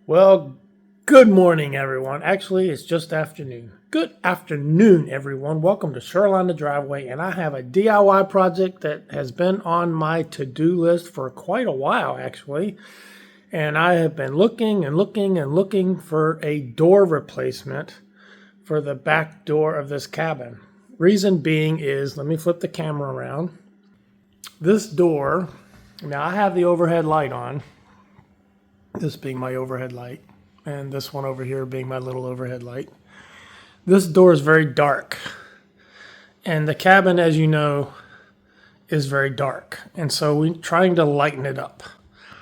Well, good morning, everyone. Actually, it's just afternoon. Good afternoon, everyone. Welcome to Shoreline the Driveway, and I have a DIY project that has been on my to-do list for quite a while, actually. And I have been looking and looking and looking for a door replacement for the back door of this cabin. Reason being is, let me flip the camera around. This door, now I have the overhead light on. This being my overhead light, and this one over here being my little overhead light. This door is very dark, and the cabin, as you know, is very dark, and so we're trying to lighten it up.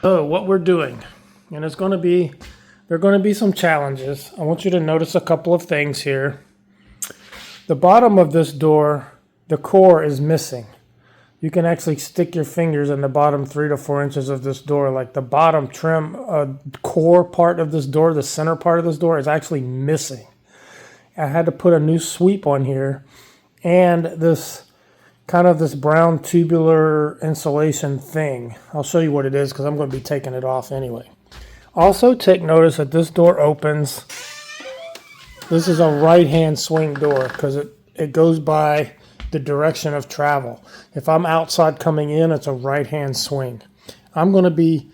So what we're doing, and there are going to be some challenges. I want you to notice a couple of things here. The bottom of this door, the core is missing. You can actually stick your fingers in the bottom 3 to 4 inches of this door. Like the bottom trim core part of this door, the center part of this door is actually missing. I had to put a new sweep on here, and this brown tubular insulation thing. I'll show you what it is because I'm going to be taking it off anyway. Also take notice that this door opens. This is a right-hand swing door because it goes by the direction of travel. If I'm outside coming in, it's a right-hand swing. I'm going to be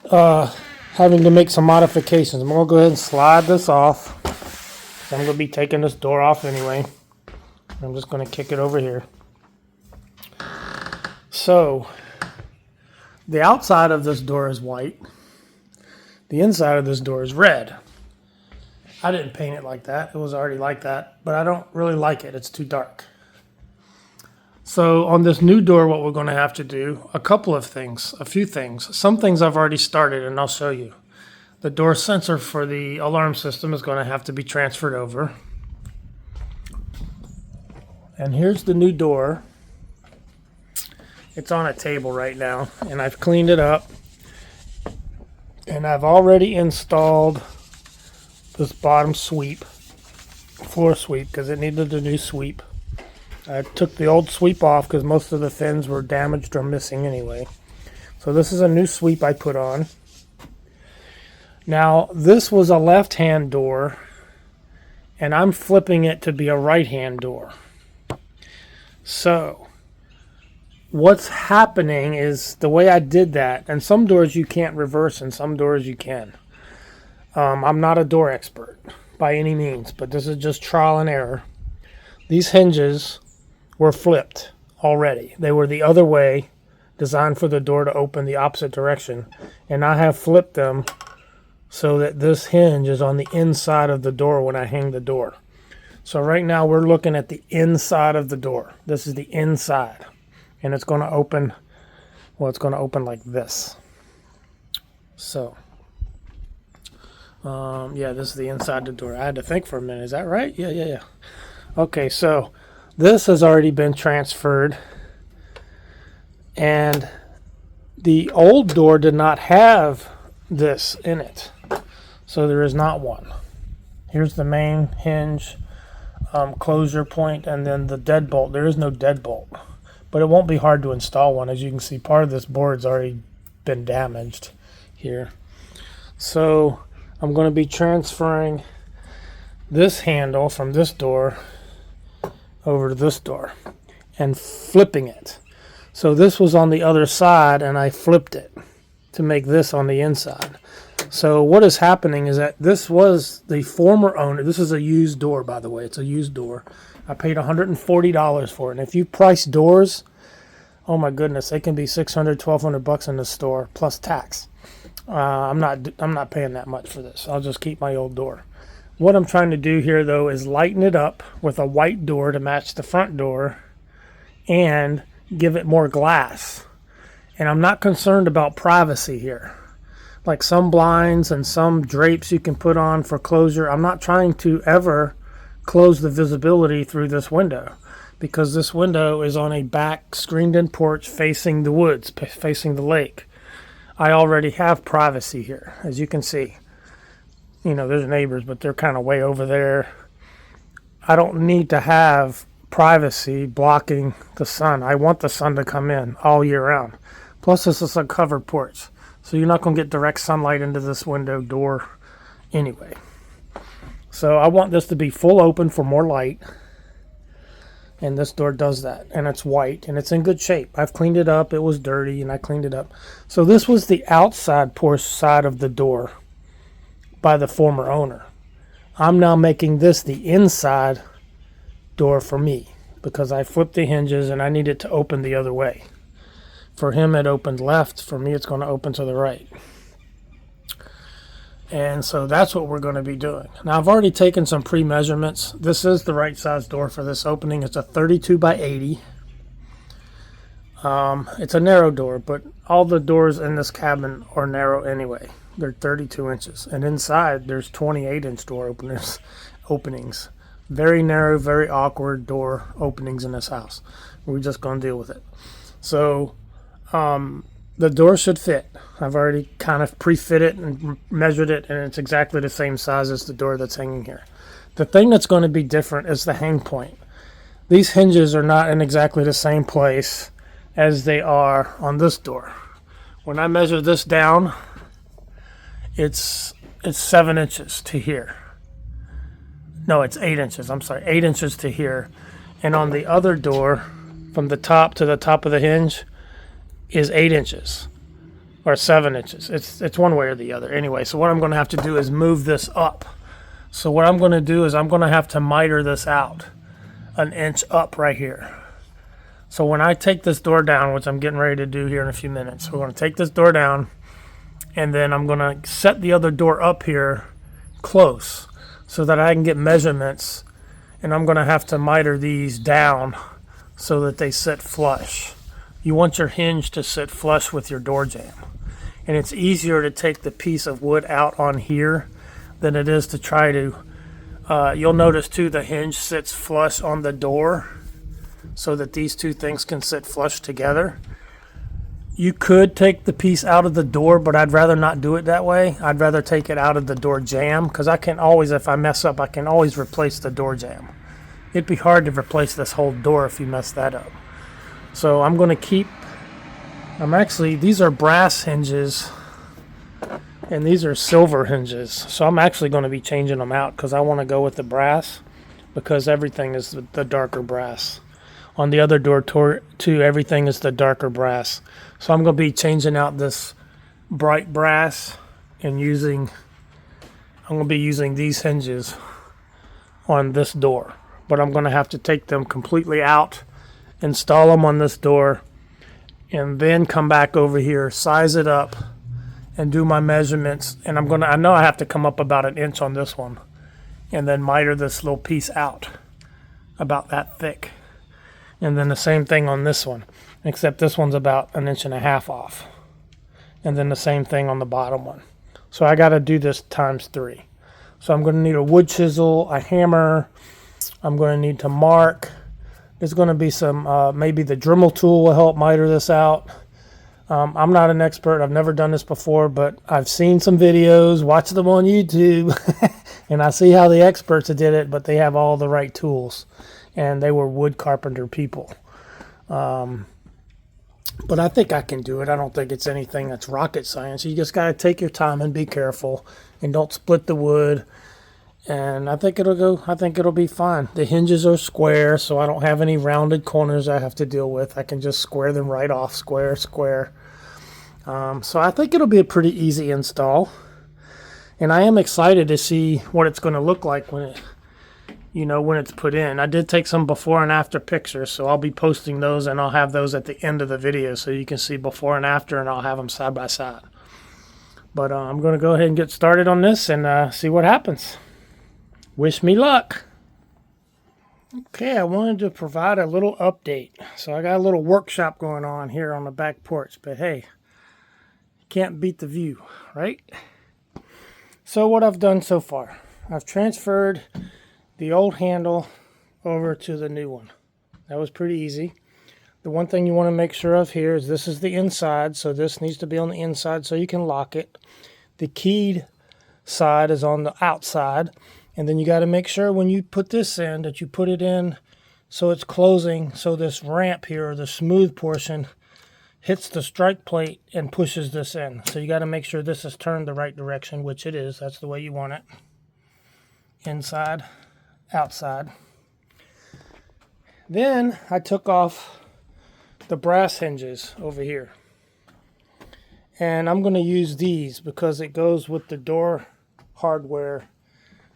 having to make some modifications. I'm going to go ahead and slide this off. I'm going to be taking this door off anyway. I'm just going to kick it over here. So, the outside of this door is white. The inside of this door is red. I didn't paint it like that. It was already like that, but I don't really like it. It's too dark. So on this new door, what we're going to have to do, a few things. Some things I've already started, and I'll show you. The door sensor for the alarm system is going to have to be transferred over. And here's the new door. It's on a table right now, and I've cleaned it up. And I've already installed this bottom sweep, floor sweep, because it needed a new sweep. I took the old sweep off because most of the fins were damaged or missing anyway. So this is a new sweep I put on. Now, this was a left-hand door, and I'm flipping it to be a right-hand door. So, what's happening is the way I did that, and some doors you can't reverse and some doors you can. I'm not a door expert by any means, but this is just trial and error. These hinges were flipped already. They were the other way, designed for the door to open the opposite direction. And I have flipped them so that this hinge is on the inside of the door when I hang the door. So right now we're looking at the inside of the door. This is the inside. And it's going to open, well, it's going to open like this. So, yeah, this is the inside of the door. I had to think for a minute. Is that right? Yeah. Okay, so this has already been transferred, and the old door did not have this in it, so there is not one. Here's the main hinge closure point, and then the deadbolt. There is no deadbolt, but it won't be hard to install one. As you can see, part of this board's already been damaged here. So I'm going to be transferring this handle from this door over to this door and flipping it. So this was on the other side, and I flipped it to make this on the inside. So what is happening is that this was the former owner. This is a used door, by the way. It's a used door. I paid $140 for it. And if you price doors, oh my goodness, they can be $600, $1,200 in the store plus tax. I'm not paying that much for this. I'll just keep my old door. What I'm trying to do here, though, is lighten it up with a white door to match the front door and give it more glass. And I'm not concerned about privacy here. Like some blinds and some drapes you can put on for closure, I'm not trying to ever close the visibility through this window because this window is on a back screened-in porch facing the woods, facing the lake. I already have privacy here, as you can see. You know, there's neighbors, but they're kind of way over there. I don't need to have privacy blocking the sun. I want the sun to come in all year round. Plus, this is a covered porch. So you're not going to get direct sunlight into this window door anyway. So I want this to be full open for more light. And this door does that. And it's white and it's in good shape. I've cleaned it up. It was dirty and I cleaned it up. So this was the outside side of the door by the former owner. I'm now making this the inside door for me because I flipped the hinges and I need it to open the other way. For him, it opened left. For me, it's going to open to the right. And so that's what we're going to be doing. Now, I've already taken some pre-measurements. This is the right size door for this opening. It's a 32 by 80. It's a narrow door, but all the doors in this cabin are narrow anyway. They're 32 inches. And inside, there's 28-inch door openings. Very narrow, very awkward door openings in this house. We're just going to deal with it. So the door should fit. I've already kind of pre-fit it and measured it, and it's exactly the same size as the door that's hanging here. The thing that's going to be different is the hang point. These hinges are not in exactly the same place as they are on this door. When I measure this down, it's 7 inches to here. No, it's 8 inches. I'm sorry, 8 inches to here. And on the other door, from the top to the top of the hinge, is 8 inches or 7 inches. It's one way or the other. Anyway, so what I'm going to have to do is move this up. So what I'm going to do is I'm going to have to miter this out an inch up right here. So when I take this door down, which I'm getting ready to do here in a few minutes, we're going to take this door down and then I'm going to set the other door up here close so that I can get measurements, and I'm going to have to miter these down so that they sit flush. You want your hinge to sit flush with your door jamb. And it's easier to take the piece of wood out on here than it is to try to, you'll notice too the hinge sits flush on the door so that these two things can sit flush together. You could take the piece out of the door, but I'd rather not do it that way. I'd rather take it out of the door jamb because I can always, if I mess up, I can always replace the door jamb. It'd be hard to replace this whole door if you mess that up. So I'm going to keep, these are brass hinges and these are silver hinges. So I'm actually going to be changing them out because I want to go with the brass because everything is the darker brass. On the other door too, everything is the darker brass. So I'm going to be changing out this bright brass and I'm going to be using these hinges on this door. But I'm going to have to take them completely out, install them on this door, and then come back over here, size it up, and do my measurements. And I know I have to come up about an inch on this one, and then miter this little piece out about that thick. And then the same thing on this one, except this one's about 1.5 inches off. And then the same thing on the bottom one. So I got to do this times 3. So I'm going to need a wood chisel, a hammer. I'm going to need to mark. There's going to be some, maybe the Dremel tool will help miter this out. I'm not an expert. I've never done this before, but I've seen some videos, watched them on YouTube, and I see how the experts did it, but they have all the right tools. And they were wood carpenter people. But I think I can do it. I don't think it's anything that's rocket science. You just got to take your time and be careful and don't split the wood. And I think it'll be fine. The hinges are square, so I don't have any rounded corners I have to deal with. I can just square them right off, square. So I think it'll be a pretty easy install. And I am excited to see what it's going to look like when it's put in. I did take some before and after pictures, so I'll be posting those, and I'll have those at the end of the video so you can see before and after, and I'll have them side by side. But I'm going to go ahead and get started on this and see what happens. Wish me luck. Okay, I wanted to provide a little update. So I got a little workshop going on here on the back porch, but hey, can't beat the view, right? So what I've done so far, I've transferred the old handle over to the new one. That was pretty easy. The one thing you want to make sure of here is this is the inside, so this needs to be on the inside so you can lock it. The keyed side is on the outside, and then you got to make sure when you put this in that you put it in so it's closing, so this ramp here, or the smooth portion, hits the strike plate and pushes this in. So you got to make sure this is turned the right direction, which it is. That's the way you want it. Inside, outside. Then I took off the brass hinges over here. And I'm going to use these because it goes with the door hardware.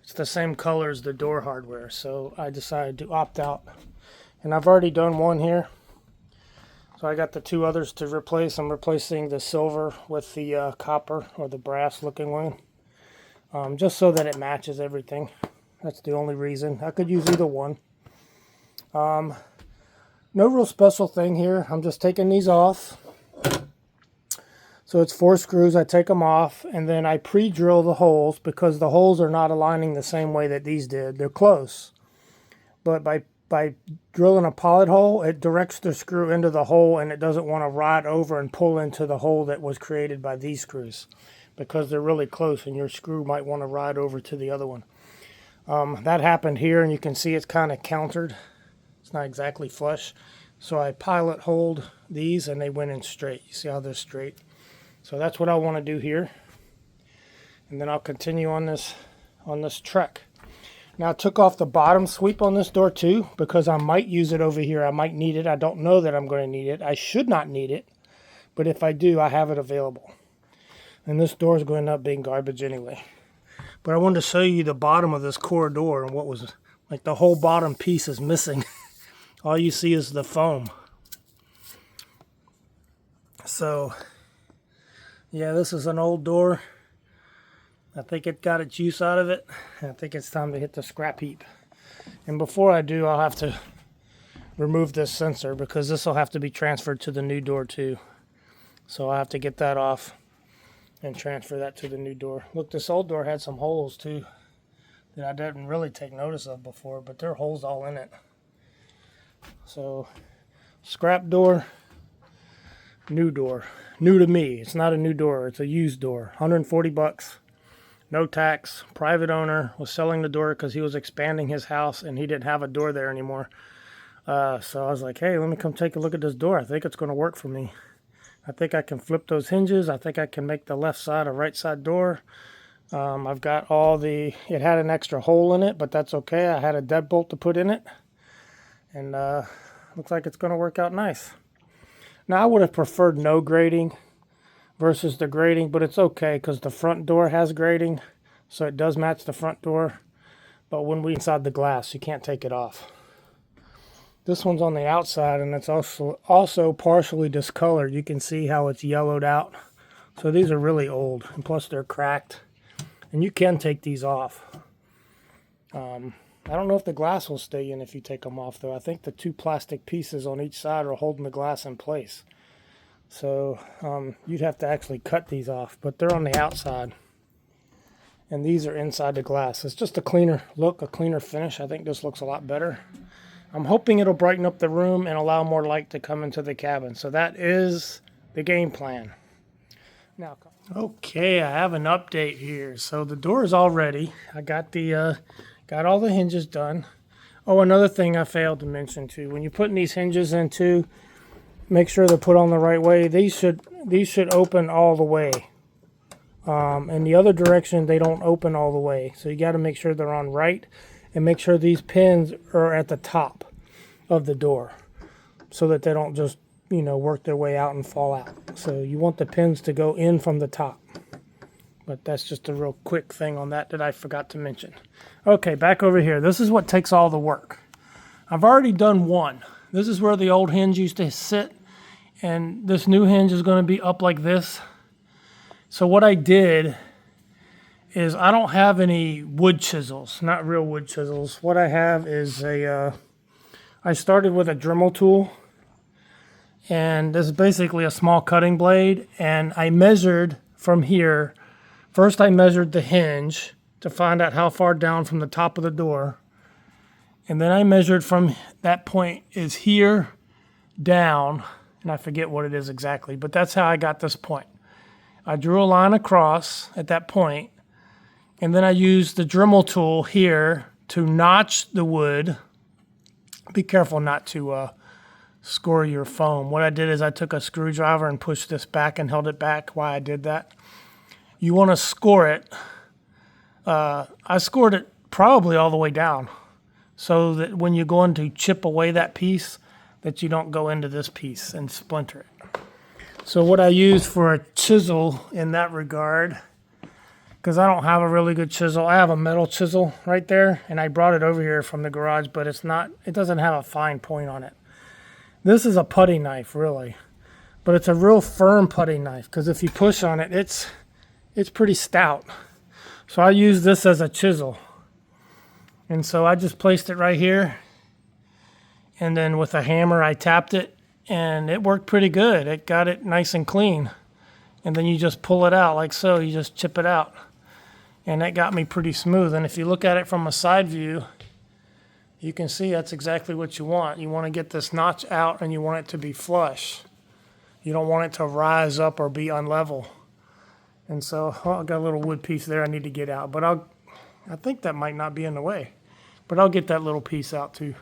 It's the same color as the door hardware. So I decided to opt out. And I've already done one here. So I got the two others to replace. I'm replacing the silver with the copper or the brass looking one. Just so that it matches everything. That's the only reason. I could use either one. No real special thing here. I'm just taking these off. So it's 4 screws. I take them off and then I pre-drill the holes because the holes are not aligning the same way that these did. They're close. But by drilling a pilot hole, it directs the screw into the hole and it doesn't want to ride over and pull into the hole that was created by these screws because they're really close and your screw might want to ride over to the other one. That happened here and you can see it's kind of countered. It's not exactly flush. So I pilot holed these and they went in straight. You see how they're straight? So that's what I want to do here. And then I'll continue on this truck. Now I took off the bottom sweep on this door too because I might use it over here. I might need it. I don't know that I'm going to need it. I should not need it. But if I do, I have it available. And this door is going to end up being garbage anyway. But I wanted to show you the bottom of this core door and what was like the whole bottom piece is missing. All you see is the foam. So yeah, this is an old door. I think it got its use out of it. I think it's time to hit the scrap heap. And before I do, I'll have to remove this sensor because this will have to be transferred to the new door too. So I'll have to get that off and transfer that to the new door. Look, this old door had some holes too that I didn't really take notice of before, but there are holes all in it. So scrap door, new door. New to me. It's not a new door. It's a used door. 140 bucks. No tax. Private owner was selling the door because he was expanding his house and he didn't have a door there anymore. So I was like, hey, let me come take a look at this door. I think it's going to work for me. I think I can flip those hinges. I think I can make the left side a right side door. I've got it had an extra hole in it, but that's okay. I had a deadbolt to put in it. And looks like it's going to work out nice. Now I would have preferred no grating versus the grating, but it's okay because the front door has grating, so it does match the front door. But when we inside the glass, you can't take it off. This one's on the outside, and it's also partially discolored. You can see how it's yellowed out. So these are really old, and plus they're cracked. And you can take these off. I don't know if the glass will stay in if you take them off, though. I think the 2 plastic pieces on each side are holding the glass in place. So you'd have to actually cut these off, but they're on the outside. And these are inside the glass. It's just a cleaner look, a cleaner finish. I think this looks a lot better. I'm hoping it'll brighten up the room and allow more light to come into the cabin. So that is the game plan. Now, okay, I have an update here. So the door is all ready. I got all the hinges done. Oh, another thing I failed to mention too. When you're putting these hinges in too, make sure they're put on the right way. These should open all the way. In the other direction, they don't open all the way. So you got to make sure they're on right, and make sure these pins are at the top of the door, so that they don't just work their way out and fall out. So you want the pins to go in from the top. But that's just a real quick thing on that I forgot to mention. Okay, back over here. This is what takes all the work. I've already done one. This is where the old hinge used to sit, and this new hinge is going to be up like this. So what I did is I don't have any wood chisels, not real wood chisels. What I have is I started with a Dremel tool, and this is basically a small cutting blade, and I measured from here. First I measured the hinge to find out how far down from the top of the door. And then I measured from that point is here down, and I forget what it is exactly, but that's how I got this point. I drew a line across at that point, and then I used the Dremel tool here to notch the wood. Be careful not to score your foam. What I did is I took a screwdriver and pushed this back and held it back. Why I did that? You want to score it. I scored it probably all the way down so that when you're going to chip away that piece, that you don't go into this piece and splinter it. So what I use for a chisel in that regard, because I don't have a really good chisel, I have a metal chisel right there, and I brought it over here from the garage, but it doesn't have a fine point on it. This is a putty knife, really, but it's a real firm putty knife, because if you push on it, it's pretty stout. So I use this as a chisel. And so I just placed it right here. And then with a hammer, I tapped it. And it worked pretty good. It got it nice and clean. And then you just pull it out like so. You just chip it out. And that got me pretty smooth. And if you look at it from a side view, you can see that's exactly what you want. You want to get this notch out and you want it to be flush. You don't want it to rise up or be unlevel. And so I got a little wood piece there I need to get out, but I think that might not be in the way, but I'll get that little piece out too.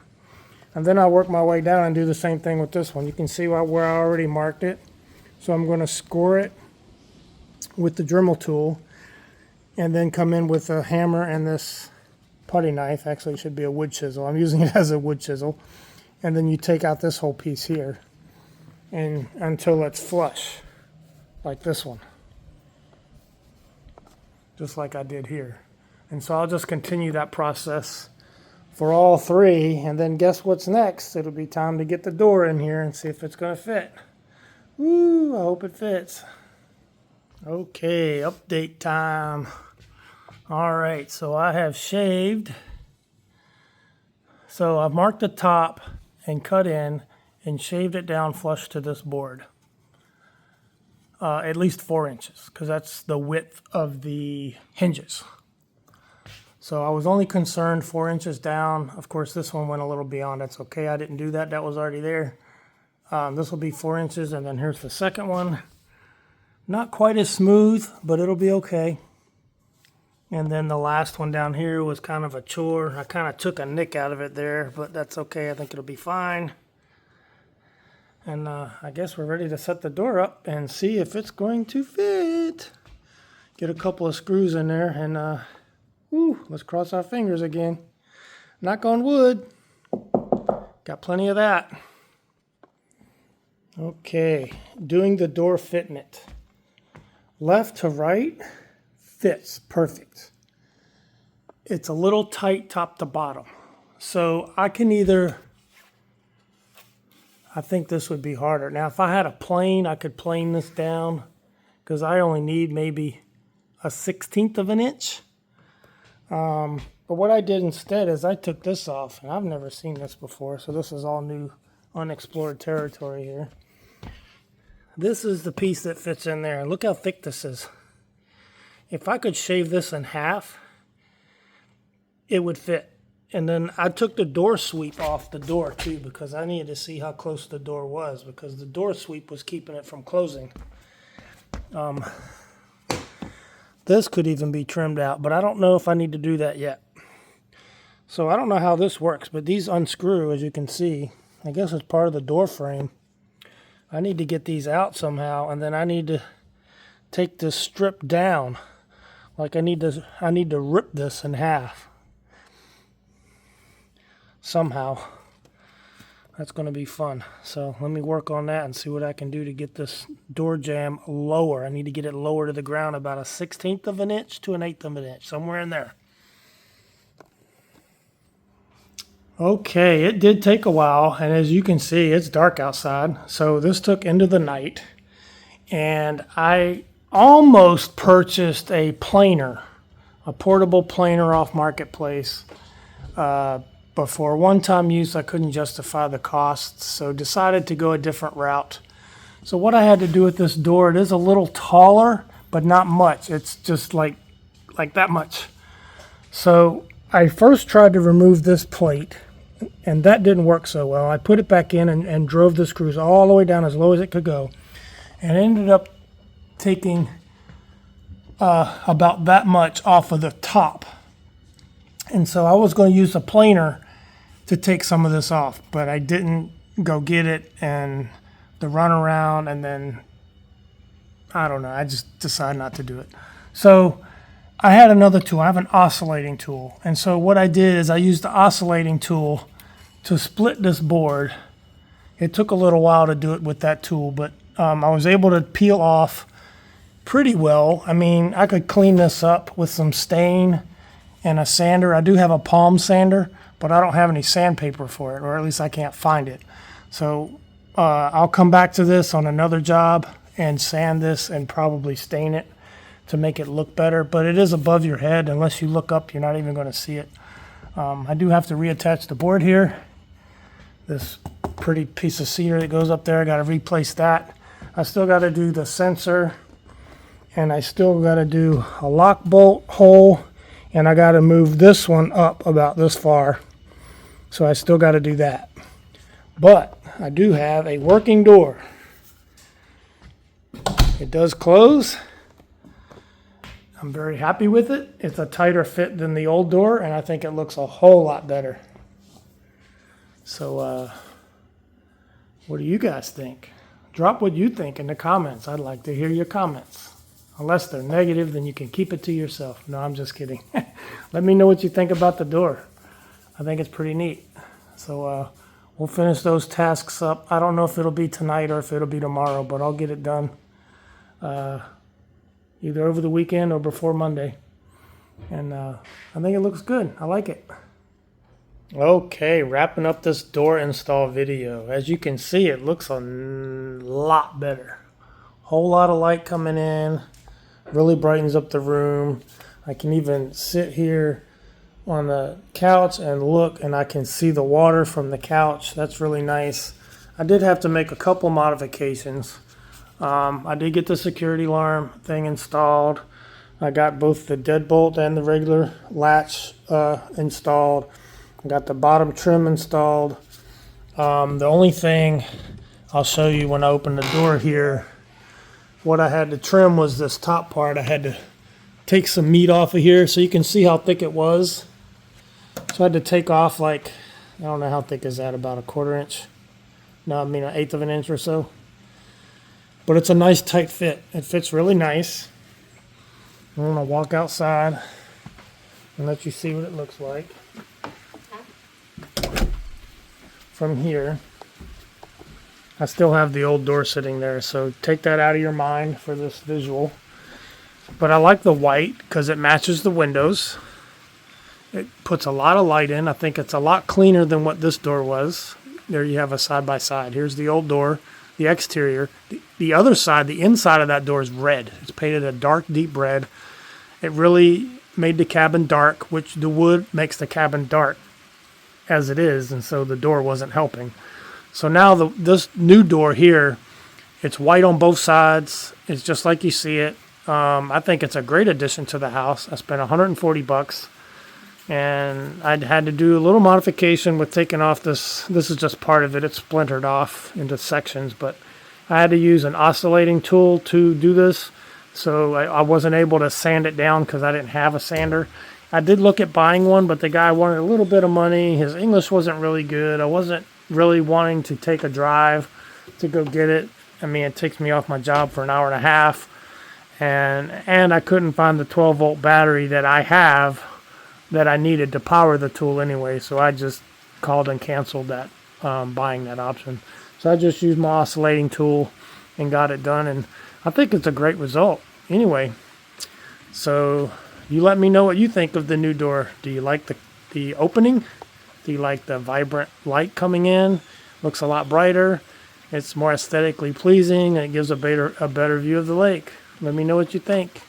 And then I'll work my way down and do the same thing with this one. You can see where I already marked it. So I'm going to score it with the Dremel tool and then come in with a hammer and this putty knife. Actually, it should be a wood chisel. I'm using it as a wood chisel. And then you take out this whole piece here and until it's flush, like this one. Just like I did here. And so I'll just continue that process for all three, and then guess what's next? It'll be time to get the door in here and see if it's going to fit. Woo, I hope it fits. Okay, update time. All right, so I have shaved. So I've marked the top and cut in and shaved it down flush to this board. At least 4 inches, because that's the width of the hinges. So I was only concerned 4 inches down. Of course, this one went a little beyond. That's okay. I didn't do that. That was already there. This will be 4 inches, and then here's the second one. Not quite as smooth, but it'll be okay. And then the last one down here was kind of a chore. I kind of took a nick out of it there, but that's okay. I think it'll be fine. And I guess we're ready to set the door up and see if it's going to fit. Get a couple of screws in there and let's cross our fingers again. Knock on wood. Got plenty of that. Okay, doing the door fitting it. Left to right fits perfect. It's a little tight top to bottom. So I can either... I think this would be harder. Now, if I had a plane, I could plane this down because I only need maybe a 1/16 of an inch. But what I did instead is I took this off, and I've never seen this before, so this is all new, unexplored territory here. This is the piece that fits in there, and look how thick this is. If I could shave this in half, it would fit. And then I took the door sweep off the door too because I needed to see how close the door was because the door sweep was keeping it from closing. This could even be trimmed out, but I don't know if I need to do that yet. So I don't know how this works, but these unscrew, as you can see. I guess it's part of the door frame. I need to get these out somehow, and then I need to take this strip down. Like I need to rip this in half. Somehow. That's going to be fun. So let me work on that and see what I can do to get this door jamb lower. I need to get it lower to the ground about a 1/16 of an inch to an 1/8 of an inch, somewhere in there. Okay, it did take a while, and as you can see, it's dark outside. So this took into the night, and I almost purchased a planer, a portable planer off Marketplace. But for one-time use, I couldn't justify the costs, so decided to go a different route. So what I had to do with this door, it is a little taller, but not much. It's just like that much. So I first tried to remove this plate, and that didn't work so well. I put it back in and drove the screws all the way down as low as it could go, and ended up taking about that much off of the top. And so I was going to use a planer to take some of this off, but I didn't go get it and the runaround, and then I don't know. I just decided not to do it. So I had another tool. I have an oscillating tool. And so what I did is I used the oscillating tool to split this board. It took a little while to do it with that tool, but I was able to peel off pretty well. I mean, I could clean this up with some stain and a sander. I do have a palm sander, but I don't have any sandpaper for it, or at least I can't find it. So I'll come back to this on another job and sand this and probably stain it to make it look better. But it is above your head. Unless you look up, you're not even going to see it. I do have to reattach the board here. This pretty piece of cedar that goes up there, I got to replace that. I still got to do the sensor, and I still got to do a lock bolt hole, and I got to move this one up about this far. So I still got to do that. But I do have a working door. It does close. I'm very happy with it. It's a tighter fit than the old door, and I think it looks a whole lot better. So what do you guys think? Drop what you think in the comments. I'd like to hear your comments. Unless they're negative, then you can keep it to yourself. No, I'm just kidding. Let me know what you think about the door. I think it's pretty neat. So we'll finish those tasks up. I don't know if it'll be tonight or if it'll be tomorrow, but I'll get it done either over the weekend or before Monday. And I think it looks good. I like it. Okay, wrapping up this door install video. As you can see, it looks a lot better. Whole lot of light coming in. Really brightens up the room. I can even sit here on the couch and look, and I can see the water from the couch. That's really nice. I did have to make a couple modifications. I did get the security alarm thing installed. I got both the deadbolt and the regular latch installed. I got the bottom trim installed. The only thing I'll show you when I open the door here, what I had to trim was this top part. I had to take some meat off of here so you can see how thick it was. So I had to take off like, I don't know how thick is that, about a 1/4 inch. No, I mean 1/8 of an inch or so. But it's a nice tight fit. It fits really nice. I'm gonna walk outside and let you see what it looks like from here. I still have the old door sitting there, so take that out of your mind for this visual. But I like the white because it matches the windows. It puts a lot of light in. I think it's a lot cleaner than what this door was. There you have a side by side. Here's the old door, the exterior. The other side, the inside of that door is red. It's painted a dark, deep red. It really made the cabin dark, which the wood makes the cabin dark as it is, and so the door wasn't helping. So now this new door here, it's white on both sides. It's just like you see it. I think it's a great addition to the house. I spent $140, and I had to do a little modification with taking off this. This is just part of it. It's splintered off into sections, but I had to use an oscillating tool to do this. So I wasn't able to sand it down because I didn't have a sander. I did look at buying one, but the guy wanted a little bit of money. His English wasn't really good. I wasn't really wanting to take a drive to go get it. I mean, it takes me off my job for an hour and a half. And I couldn't find the 12-volt battery that I have that I needed to power the tool anyway. So I just called and canceled that, buying that option. So I just used my oscillating tool and got it done. And I think it's a great result. Anyway, so you let me know what you think of the new door. Do you like the opening? Do you like the vibrant light coming in? Looks a lot brighter. It's more aesthetically pleasing, and it gives a better view of the lake. Let me know what you think.